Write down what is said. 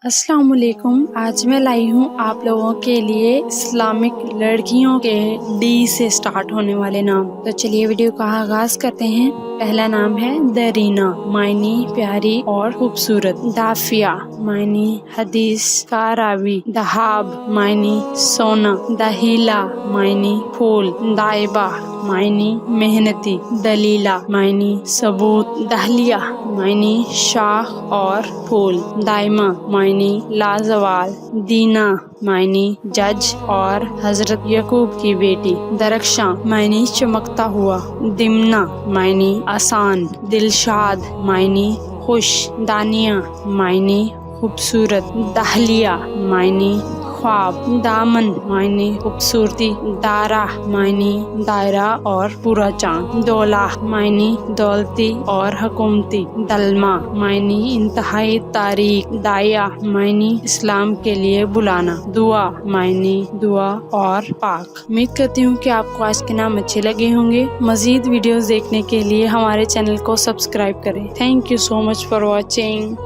अस्सलाम वालेकुम। आज मैं लाई हूँ आप लोगों के लिए इस्लामिक लड़कियों के डी से स्टार्ट होने वाले नाम। तो चलिए वीडियो का आगाज करते हैं। पहला नाम है दरीना, मायनी प्यारी और खूबसूरत। दाफिया, मायनी हदीस का रावी। दहाब, मायनी सोना। दहीला, मायनी फूल। दाइबा, मायनी मेहनती। दलीला, मायनी सबूत। दहलिया, मायनी शाख और फूल। दाइमा, मायनी लाजवाल। दीना, मायनी जज और हजरत यकूब की बेटी। दरख्शां, मायनी चमकता हुआ। दिमना, मायनी आसान। दिलशाद, मायनी खुश। दानिया, मायनी खूबसूरत। दहलिया, मायनी ख्वाब। दामन, मायनी खूबसूरती। दारा, मायनी दायरा और पूरा चांद। दौला, मायनी दौलती और हुकूमती। दलमा, मायनी इंतहाई तारीख। दाया, मायनी इस्लाम के लिए बुलाना। दुआ, मायनी दुआ और पाक। उम्मीद करती हूँ कि आपको आज के नाम अच्छे लगे होंगे। मजीद वीडियोस देखने के लिए हमारे चैनल को सब्सक्राइब करें। Thank you so much for watching.